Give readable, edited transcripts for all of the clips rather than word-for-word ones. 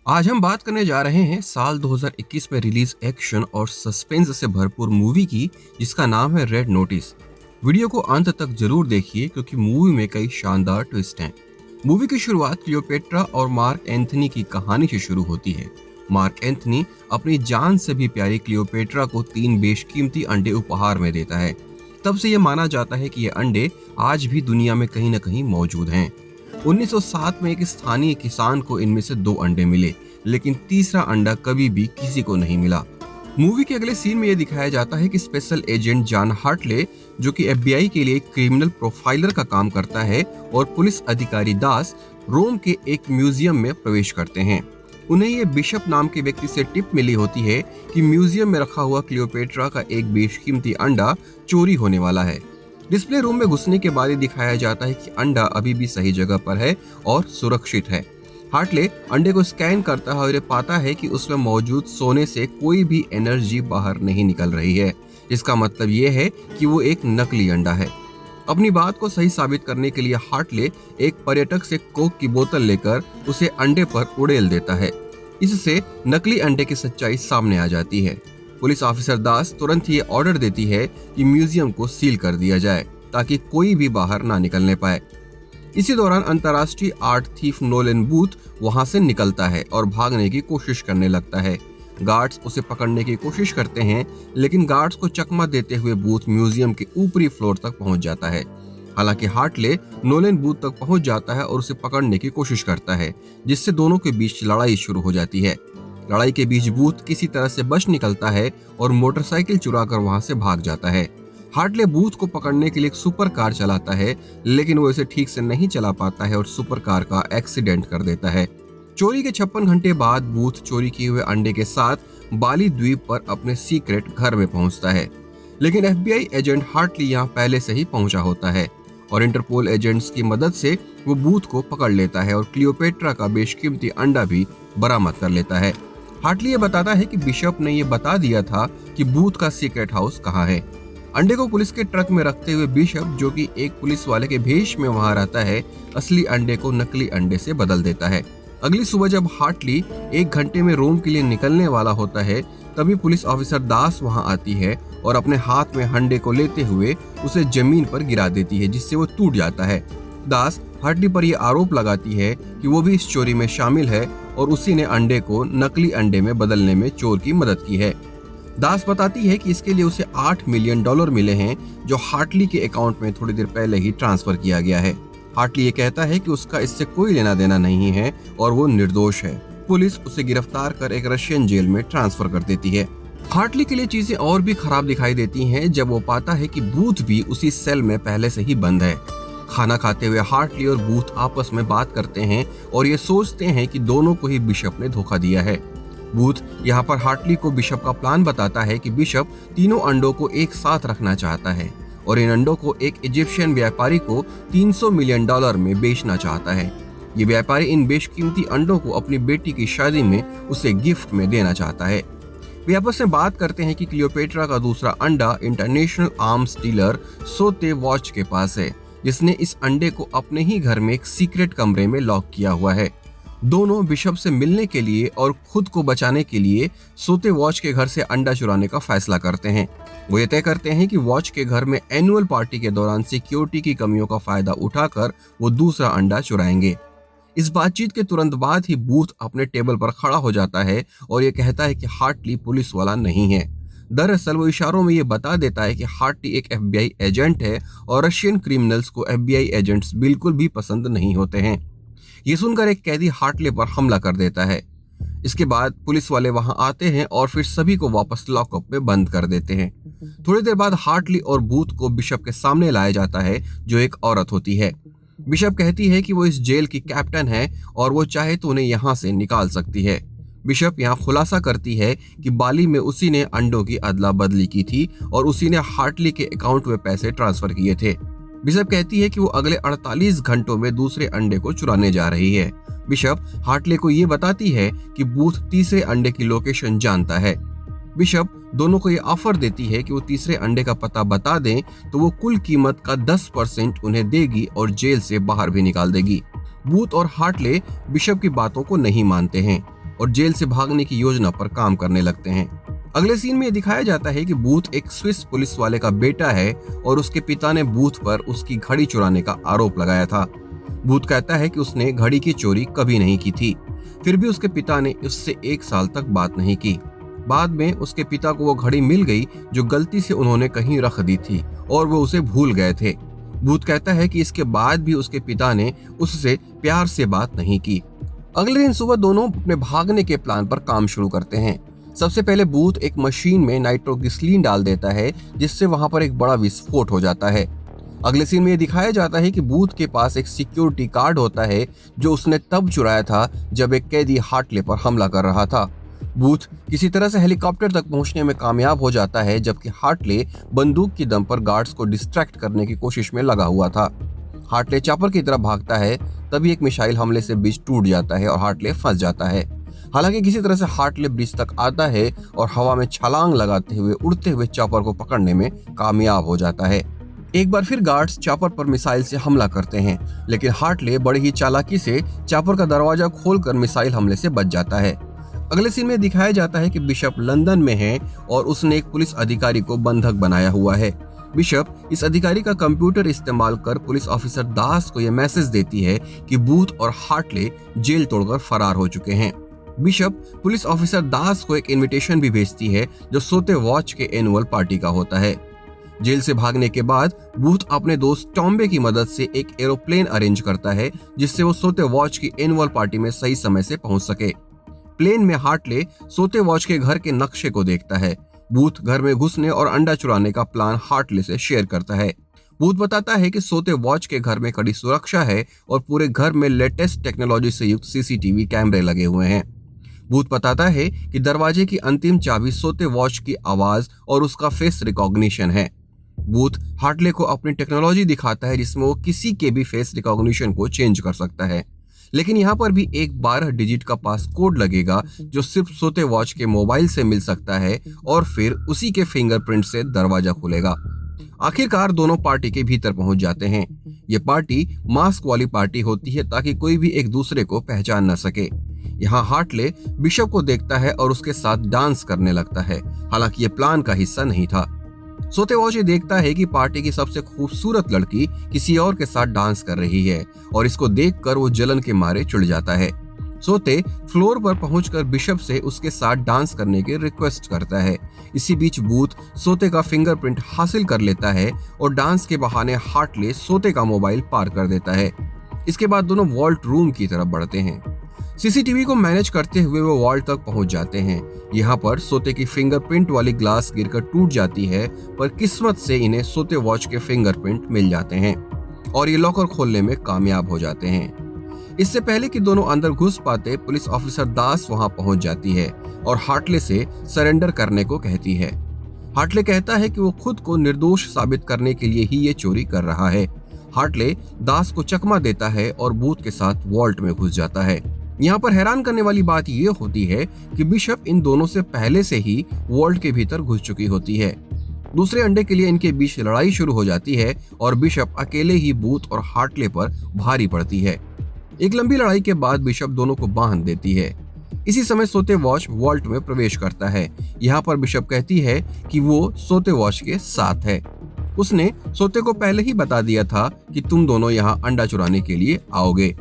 आज हम बात करने जा रहे हैं साल 2021 में रिलीज एक्शन और सस्पेंस से भरपूर मूवी की, जिसका नाम है रेड नोटिस। वीडियो को अंत तक जरूर देखिए क्योंकि मूवी में कई शानदार ट्विस्ट हैं। मूवी की शुरुआत क्लियोपेट्रा और मार्क एंथनी की कहानी से शुरू होती है। मार्क एंथनी अपनी जान से भी प्यारी क्लियोपेट्रा को 3 बेशकीमती अंडे उपहार में देता है। तब से यह माना जाता है कि ये अंडे आज भी दुनिया में कहीं न कहीं मौजूद हैं। 1907 में एक स्थानीय किसान को इनमें से 2 अंडे मिले, लेकिन तीसरा अंडा कभी भी किसी को नहीं मिला। मूवी के अगले सीन में यह दिखाया जाता है कि स्पेशल एजेंट जॉन हार्टले, जो कि एफबीआई के लिए क्रिमिनल प्रोफाइलर का काम करता है, और पुलिस अधिकारी दास रोम के एक म्यूजियम में प्रवेश करते हैं। उन्हें ये बिशप नाम के व्यक्ति से टिप मिली होती है कि म्यूजियम में रखा हुआ क्लियोपेट्रा का एक बेशकीमती अंडा चोरी होने वाला है। डिस्प्ले रूम में घुसने के बाद दिखाया जाता है कि अंडा अभी भी सही जगह पर है और सुरक्षित है। हार्टले अंडे को स्कैन करता है और ये पाता है कि उसमें मौजूद सोने से कोई भी एनर्जी बाहर नहीं निकल रही है। इसका मतलब ये है कि वो एक नकली अंडा है। अपनी बात को सही साबित करने के लिए हार्टले एक पर्यटक से कोक की बोतल लेकर उसे अंडे पर उड़ेल देता है। इससे नकली अंडे की सच्चाई सामने आ जाती है। पुलिस ऑफिसर दास तुरंत ये ऑर्डर देती है कि म्यूजियम को सील कर दिया जाए ताकि कोई भी बाहर ना निकलने पाए। इसी दौरान अंतर्राष्ट्रीय आर्ट थीफ नोलन बूथ वहां से निकलता है और भागने की कोशिश करने लगता है। गार्ड्स उसे पकड़ने की कोशिश करते हैं, लेकिन गार्ड्स को चकमा देते हुए बूथ म्यूजियम के ऊपरी फ्लोर तक पहुंच जाता है। हालांकि हार्टले नोलन बूथ तक पहुंच जाता है और उसे पकड़ने की कोशिश करता है, जिससे दोनों के बीच लड़ाई शुरू हो जाती है। लड़ाई के बीच बूथ किसी तरह से बच निकलता है और मोटरसाइकिल चुराकर वहां से भाग जाता है। हार्टले बूथ को पकड़ने के लिए एक सुपर कार चलाता है, लेकिन वो इसे ठीक से नहीं चला पाता है और सुपर कार का एक्सीडेंट कर देता है। चोरी के 56 घंटे बाद बूथ चोरी किए हुए अंडे के साथ बाली द्वीप पर अपने सीक्रेट घर में पहुंचता है, लेकिन एफबीआई एजेंट हार्टली यहाँ पहले से ही पहुंचा होता है और इंटरपोल एजेंट्स की मदद से वो बूथ को पकड़ लेता है और क्लियोपेट्रा का बेशकीमती अंडा भी बरामद कर लेता है। हार्टली ये बताता है कि बिशप ने ये बता दिया था कि बूथ का सीक्रेट हाउस कहाँ है। अंडे को पुलिस के ट्रक में रखते हुए बिशप, जो कि एक पुलिस वाले के भेष में वहां रहता है, असली अंडे को नकली अंडे से बदल देता है। अगली सुबह जब हार्टली 1 घंटे में रोम के लिए निकलने वाला होता है, तभी पुलिस ऑफिसर दास वहां आती है और अपने हाथ में अंडे को लेते हुए उसे जमीन पर गिरा देती है, जिससे वो टूट जाता है। दास हार्टली पर यह आरोप लगाती है कि वो भी इस चोरी में शामिल है और उसी ने अंडे को नकली अंडे में बदलने में चोर की मदद की है। दास बताती है कि इसके लिए उसे $8 मिलियन मिले हैं, जो हार्टली के अकाउंट में थोड़ी देर पहले ही ट्रांसफर किया गया है। हार्टली ये कहता है कि उसका इससे कोई लेना देना नहीं है और वो निर्दोष है। पुलिस उसे गिरफ्तार कर एक रशियन जेल में ट्रांसफर कर देती है। हार्टली के लिए चीजें और भी खराब दिखाई देती हैं जब वो पाता है कि बूथ भी उसी सेल में पहले से ही बंद है। खाना खाते हुए हार्टली और बूथ आपस में बात करते हैं और ये सोचते हैं कि दोनों को ही बिशप ने धोखा दिया है। बूथ यहाँ पर हार्टली को बिशप का प्लान बताता है कि बिशप तीनों अंडों को एक साथ रखना चाहता है और इन अंडों को एक इजिप्शियन व्यापारी को $300 मिलियन में बेचना चाहता है। ये व्यापारी इन बेशकीमती अंडों को अपनी बेटी की शादी में उसे गिफ्ट में देना चाहता है। वे आपस में बात करते हैं कि क्लियोपेट्रा का दूसरा अंडा इंटरनेशनल आर्म्स डीलर सोते वॉच के पास है, जिसने इस अंडे को अपने ही घर में एक सीक्रेट कमरे में लॉक किया हुआ है। दोनों बिशप से मिलने के लिए और खुद को बचाने के लिए सोते वॉच के घर से अंडा चुराने का फैसला करते हैं। वो ये तय करते हैं कि वॉच के घर में एनुअल पार्टी के दौरान सिक्योरिटी की कमियों का फायदा उठाकर वो दूसरा अंडा चुराएंगे। इस बातचीत के तुरंत बाद ही बूथ अपने टेबल पर खड़ा हो जाता है और ये कहता है कि हार्टली पुलिस वाला नहीं है। दरअसल वो इशारों में ये बता देता है कि हार्टली एक एफबीआई एजेंट है और रशियन क्रिमिनल्स को एफबीआई एजेंट्स बिल्कुल भी पसंद नहीं होते हैं। ये सुनकर एक कैदी हार्टले पर हमला कर देता है। इसके बाद पुलिस वाले वहां आते हैं और फिर सभी को वापस लॉकअप में बंद कर देते हैं। थोड़ी देर बाद हार्टली और बूथ को बिशप के सामने लाया जाता है, जो एक औरत होती है। बिशप कहती है कि वो इस जेल की कैप्टन है और वो चाहे तो उन्हें यहाँ से निकाल सकती है। बिशप यहाँ खुलासा करती है कि बाली में उसी ने अंडों की अदला बदली की थी और उसी ने हार्टली के अकाउंट में पैसे ट्रांसफर किए थे। बिशप कहती है कि वो अगले 48 घंटों में दूसरे अंडे को चुराने जा रही है। बिशप हार्टले को ये बताती है कि बूथ तीसरे अंडे की लोकेशन जानता है। बिशप दोनों को ये ऑफर देती है कि वो तीसरे अंडे का पता बता दें तो वो कुल कीमत का 10% उन्हें देगी और जेल से बाहर भी निकाल देगी। बूथ और हार्टले बिशप की बातों को नहीं मानते हैं। और जेल से भागने की योजना पर काम करने लगते हैं। अगले सीन में दिखाया जाता है कि बूथ एक स्विस पुलिस वाले का बेटा है और उसके पिता ने बूथ पर उसकी घड़ी चुराने का आरोप लगाया था। बूथ कहता है कि उसने घड़ी की चोरी कभी नहीं की थी, फिर भी उसके पिता ने उससे 1 साल तक बात नहीं की। बाद में उसके पिता को वो घड़ी मिल गई जो गलती से उन्होंने कहीं रख दी थी और वो उसे भूल गए थे। बूथ कहता है कि इसके बाद भी उसके पिता ने उससे प्यार से बात नहीं की। अगले दिन सुबह दोनों अपने भागने के प्लान पर काम शुरू करते हैं। सबसे पहले बूथ एक मशीन में नाइट्रोग्लिसरीन डाल देता है जिससे वहां पर एक बड़ा विस्फोट हो जाता है। अगले सीन में दिखाया जाता है कि बूथ के पास एक सिक्योरिटी कार्ड होता है जो उसने तब चुराया था जब एक कैदी हार्टले पर हमला कर रहा था। बूथ किसी तरह से हेलीकॉप्टर तक पहुंचने में कामयाब हो जाता है जबकि हार्टले बंदूक की दम पर गार्ड्स को डिस्ट्रैक्ट करने की कोशिश में लगा हुआ था। हार्टले चॉपर की तरफ भागता है, तभी एक मिसाइल हमले से ब्रिज टूट जाता है और हार्टले फंस जाता है। हालांकि किसी तरह से हार्टले ब्रिज तक आता है और हवा में छलांग लगाते हुए उड़ते हुए चॉपर को पकड़ने में कामयाब हो जाता है। एक बार फिर गार्ड्स चॉपर पर मिसाइल से हमला करते हैं, लेकिन हार्टले बड़ी ही चालाकी से चॉपर का दरवाजा खोलकर मिसाइल हमले से बच जाता है। अगले सीन में दिखाया जाता है कि बिशप लंदन में है और उसने एक पुलिस अधिकारी को बंधक बनाया हुआ है। बिशप इस अधिकारी का कंप्यूटर इस्तेमाल कर पुलिस ऑफिसर दास को यह मैसेज देती है कि बूथ और हार्टले जेल तोड़कर फरार हो चुके हैं। बिशप पुलिस ऑफिसर दास को एक इनविटेशन भी भेजती है जो सोते वॉच के एनुअल पार्टी का होता है। जेल से भागने के बाद बूथ अपने दोस्त टॉम्बे की मदद से एक एरोप्लेन अरेंज करता है जिससे वो सोते वॉच की एनुअल पार्टी में सही समय से पहुंच सके। प्लेन में हार्टले सोते वॉच के घर के नक्शे को देखता है। बूथ घर में घुसने और अंडा चुराने का प्लान हार्टले से शेयर करता है। बूथ बताता है कि सोते वॉच के घर में कड़ी सुरक्षा है और पूरे घर में लेटेस्ट टेक्नोलॉजी से युक्त सीसीटीवी कैमरे लगे हुए हैं। बूथ बताता है कि दरवाजे की अंतिम चाबी सोते वॉच की आवाज और उसका फेस रिकॉग्निशन है। बूथ हार्टले को अपनी टेक्नोलॉजी दिखाता है जिसमें वो किसी के भी फेस रिकॉग्निशन को चेंज कर सकता है, लेकिन यहाँ पर भी एक 12 डिजिट का पास कोड लगेगा जो सिर्फ सोते वॉच के मोबाइल से मिल सकता है और फिर उसी के फिंगरप्रिंट से दरवाजा खुलेगा। आखिरकार दोनों पार्टी के भीतर पहुंच जाते हैं। ये पार्टी मास्क वाली पार्टी होती है ताकि कोई भी एक दूसरे को पहचान न सके। यहाँ हार्टले बिशप को देखता है और उसके साथ डांस करने लगता है, हालांकि ये प्लान का हिस्सा नहीं था। सोते वॉच ये देखता है कि पार्टी की सबसे खूबसूरत लड़की किसी और के साथ डांस कर रही है और इसको देखकर वो जलन के मारे चिढ़ जाता है। सोते फ्लोर पर पहुंचकर बिशप से उसके साथ डांस करने की रिक्वेस्ट करता है। इसी बीच बूथ सोते का फिंगरप्रिंट हासिल कर लेता है और डांस के बहाने हार्टले सोते का मोबाइल पार कर देता है। इसके बाद दोनों वॉल्ट रूम की तरफ बढ़ते हैं। सीसीटीवी को मैनेज करते हुए वो वॉल्ट तक पहुंच जाते हैं। यहाँ पर सोते की फिंगरप्रिंट वाली ग्लास गिरकर टूट जाती है, पर किस्मत से इन्हें सोते वॉच के फिंगरप्रिंट मिल जाते हैं और ये लॉकर खोलने में कामयाब हो जाते हैं। इससे पहले कि दोनों अंदर घुस पाते, पुलिस ऑफिसर दास वहां पहुंच जाती है और हार्टले से सरेंडर करने को कहती है। हार्टले कहता है कि वो खुद को निर्दोष साबित करने के लिए ही ये चोरी कर रहा है। हार्टले दास को चकमा देता है और बूथ के साथ वॉल्ट में घुस जाता है। यहाँ पर हैरान करने वाली बात यह होती है कि बिशप इन दोनों से पहले से ही वॉल्ट के भीतर घुस चुकी होती है। दूसरे अंडे के लिए इनके बीच लड़ाई शुरू हो जाती है और बिशप अकेले ही बूथ और हार्टले पर भारी पड़ती है। एक लंबी लड़ाई के बाद बिशप दोनों को बांध देती है। इसी समय सोते वॉच वॉल्ट में प्रवेश करता है। यहाँ पर बिशप कहती है कि वो सोते वॉच के साथ है। उसने सोते को पहले ही बता दिया था कि तुम दोनों यहाँ अंडा चुराने के लिए आओगे।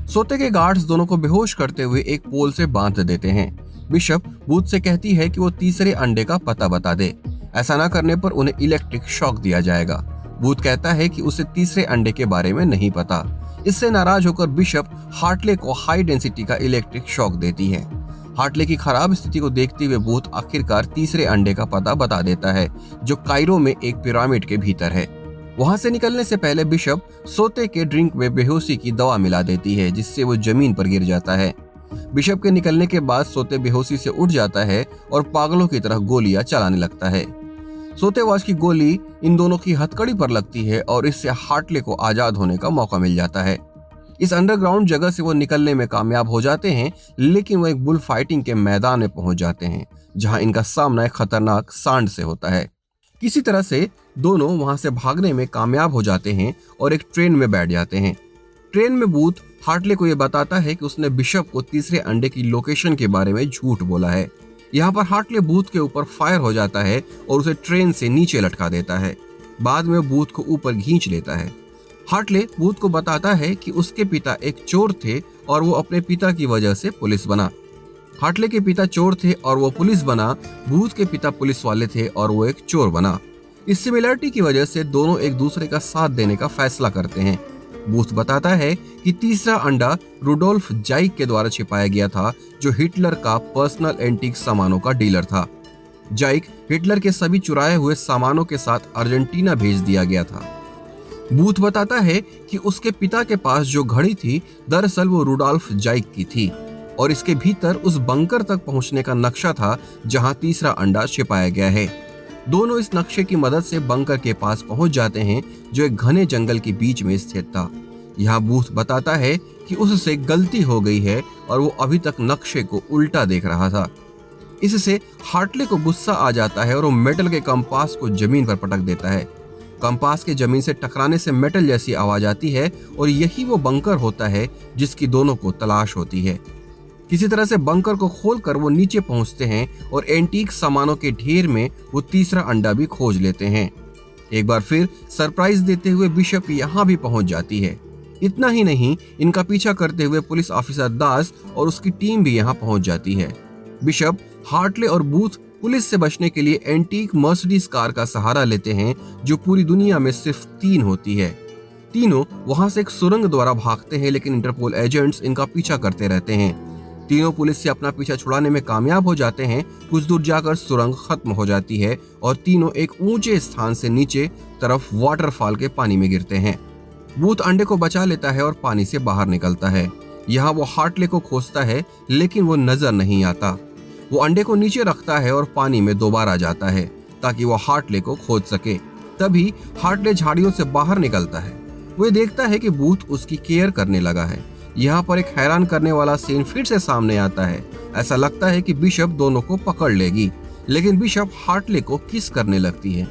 सोते के गार्ड्स दोनों को बेहोश करते हुए एक पोल से बांध देते हैं। बिशप बूथ से कहती है कि वो तीसरे अंडे का पता बता दे, ऐसा ना करने पर उन्हें इलेक्ट्रिक शॉक दिया जाएगा। बूथ कहता है कि उसे तीसरे अंडे के बारे में नहीं पता। इससे नाराज होकर बिशप हार्टले को हाई डेंसिटी का इलेक्ट्रिक शॉक देती है। हार्टले की खराब स्थिति को देखते हुए बूथ आखिरकार तीसरे अंडे का पता बता देता है जो कायरो में एक पिरामिड के भीतर है। वहां से निकलने से पहले बिशप सोते के ड्रिंक में बेहोशी की दवा मिला देती है जिससे वो जमीन पर गिर जाता है। बिशप के निकलने के बाद सोते बेहोशी से उठ जाता है और पागलों की तरह गोलियां चलाने लगता है। सोते वॉच की गोली इन दोनों की हथकड़ी पर लगती है और इससे हार्टले को आजाद होने का मौका मिल जाता है। इस अंडरग्राउंड जगह से वो निकलने में कामयाब हो जाते हैं, लेकिन वो एक बुल फाइटिंग के मैदान में पहुंच जाते हैं जहां इनका सामना एक खतरनाक सांड से होता है। किसी तरह से दोनों वहां से भागने में कामयाब हो जाते हैं और एक ट्रेन में बैठ जाते हैं। ट्रेन में बूथ हार्टले को यह बताता है कि उसने बिशप को तीसरे अंडे की लोकेशन के बारे में झूठ बोला है। यहाँ पर हार्टले बूथ के ऊपर फायर हो जाता है और उसे ट्रेन से नीचे लटका देता है। बाद में बूथ को ऊपर खींच लेता है। हार्टले बूथ को बताता है कि उसके पिता एक चोर थे और वो अपने पिता की वजह से पुलिस बना। हार्टले के पिता चोर थे और वो पुलिस बना। बूथ के पिता पुलिस वाले थे और वो एक चोर बना। इस सिमिलरिटी की वजह से दोनों एक दूसरे का साथ देने का फैसला करते हैं। बूथ बताता है कि तीसरा अंडा रुडोल्फ जाइक के द्वारा छिपाया गया था, जो हिटलर का पर्सनल एंटीक सामानों का डीलर था। जाइक हिटलर के सभी चुराए हुए सामानों के साथ अर्जेंटीना भेज दिया गया था। बूथ बताता है कि उसके पिता के पास जो घड़ी थी, दरअसल वो रुडोल्फ जाइक की थी और इसके भीतर उस बंकर तक पहुंचने का नक्शा था जहां तीसरा अंडा छिपाया गया है। दोनों इस नक्शे की मदद से बंकर के पास पहुंच जाते हैं, जो एक घने जंगल के बीच में स्थित था। यहाँ बूथ बताता है कि उससे गलती हो गई है और वो अभी तक नक्शे को उल्टा देख रहा था। इससे हार्टले को गुस्सा आ जाता है और वो मेटल के कंपास को जमीन पर पटक देता है। कंपास के जमीन से टकराने से मेटल जैसी आवाज आती है और यही वो बंकर होता है जिसकी दोनों को तलाश होती है। किसी तरह से बंकर को खोलकर वो नीचे पहुंचते हैं और एंटीक सामानों के ढेर में वो तीसरा अंडा भी खोज लेते हैं। एक बार फिर सरप्राइज देते हुए बिशप यहाँ भी पहुंच जाती है। इतना ही नहीं, इनका पीछा करते हुए पुलिस ऑफिसर दास और उसकी टीम भी यहाँ पहुंच जाती है। बिशप, हार्टले और बूथ पुलिस से बचने के लिए एंटीक मर्सिडीज कार का सहारा लेते हैं, जो पूरी दुनिया में सिर्फ 3 होती है। तीनों वहां से एक सुरंग द्वारा भागते हैं, लेकिन इंटरपोल एजेंट्स इनका पीछा करते रहते हैं। तीनों पुलिस से अपना पीछा छुड़ाने में कामयाब हो जाते हैं। कुछ दूर जाकर सुरंग खत्म हो जाती है और तीनों एक ऊंचे स्थान से नीचे तरफ वाटरफॉल के पानी में गिरते हैं। बूथ अंडे को बचा लेता है और पानी से बाहर निकलता है। यहाँ वो हार्टले को खोजता है, लेकिन वो नजर नहीं आता। वो अंडे को नीचे रखता है और पानी में दोबारा जाता है ताकि वो हार्टले को खोज सके। तभी हार्टले झाड़ियों से बाहर निकलता है। वो देखता है कि बूथ उसकी केयर करने लगा है। यहाँ पर एक हैरान करने वाला सीन फिर से सामने आता है। ऐसा लगता है कि बिशप दोनों को पकड़ लेगी, लेकिन बिशप हार्टले को किस करने लगती है।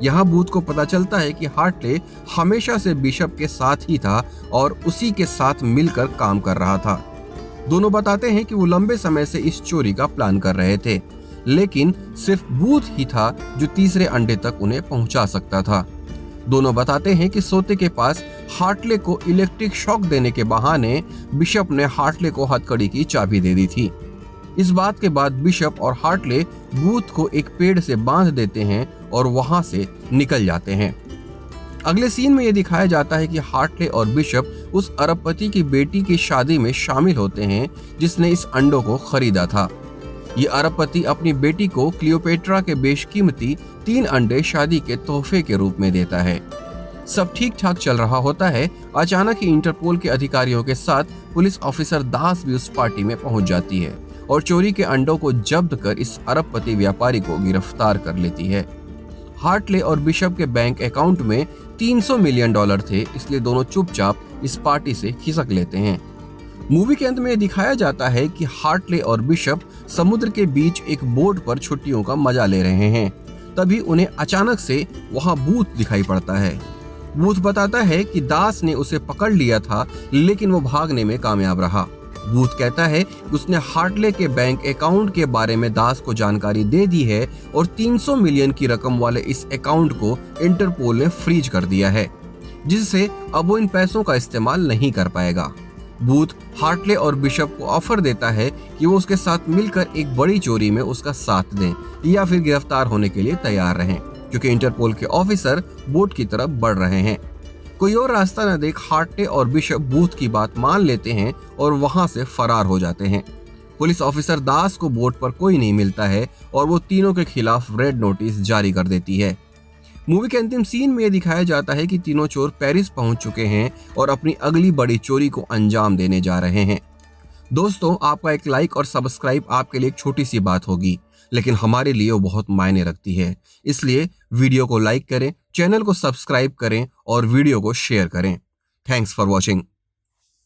यहाँ बूथ को पता चलता है कि हार्टले हमेशा से बिशप के साथ ही था और उसी के साथ मिलकर काम कर रहा था। दोनों बताते हैं कि वो लंबे समय से इस चोरी का प्लान कर रहे थे, लेकिन सिर्फ बूथ ही था जो तीसरे अंडे तक उन्हें पहुंचा सकता था। दोनों बताते हैं कि सोते के पास हार्टले को इलेक्ट्रिक शॉक देने के बहाने बिशप ने हार्टले को हथकड़ी की चाबी दे दी थी। इस बात के बाद बिशप और हार्टले बूथ को एक पेड़ से बांध देते हैं और वहां से निकल जाते हैं। अगले सीन में यह दिखाया जाता है कि हार्टले और बिशप उस अरबपति की बेटी की शादी में शामिल होते हैं जिसने इस अंडों को खरीदा था। ये अरबपति अपनी बेटी को क्लियोपेट्रा के बेशकीमती 3 अंडे शादी के तोहफे के रूप में देता है। सब ठीक ठाक चल रहा होता है। अचानक ही इंटरपोल के अधिकारियों के साथ पुलिस ऑफिसर दास भी उस पार्टी में पहुंच जाती है और चोरी के अंडों को जब्त कर इस अरबपति व्यापारी को गिरफ्तार कर लेती है। हार्टले और बिशप के बैंक अकाउंट में $300 मिलियन थे, इसलिए दोनों चुपचाप इस पार्टी से खिसक लेते हैं। मूवी के अंत में दिखाया जाता है कि हार्टले और बिशप समुद्र के बीच एक बोट पर छुट्टियों का मजा ले रहे हैं। तभी उन्हें अचानक से वहां बूथ दिखाई पड़ता है। बूथ बताता है कि दास ने उसे पकड़ लिया था, लेकिन वो भागने में कामयाब रहा। बूथ कहता है कि उसने हार्टले के बैंक अकाउंट के बारे में दास को जानकारी दे दी है और 300 मिलियन की रकम वाले इस अकाउंट को इंटरपोल ने फ्रीज कर दिया है, जिससे अब वो इन पैसों का इस्तेमाल नहीं कर पाएगा। बूथ हार्टले और बिशप को ऑफर देता है कि वो उसके साथ मिलकर एक बड़ी चोरी में उसका साथ दें या फिर गिरफ्तार होने के लिए तैयार रहें, क्योंकि इंटरपोल के ऑफिसर बोट की तरफ बढ़ रहे हैं। कोई और रास्ता न देख हार्टले और बिशप बूथ की बात मान लेते हैं और वहां से फरार हो जाते हैं। पुलिस ऑफिसर दास को बोट पर कोई नहीं मिलता है और वो तीनों के खिलाफ रेड नोटिस जारी कर देती है। मूवी के अंतिम सीन में यह दिखाया जाता है कि तीनों चोर पेरिस पहुंच चुके हैं और अपनी अगली बड़ी चोरी को अंजाम देने जा रहे हैं। दोस्तों, आपका एक लाइक और सब्सक्राइब आपके लिए एक छोटी सी बात होगी, लेकिन हमारे लिए वो बहुत मायने रखती है। इसलिए वीडियो को लाइक करें, चैनल को सब्सक्राइब करें और वीडियो को शेयर करें। Thanks for watching.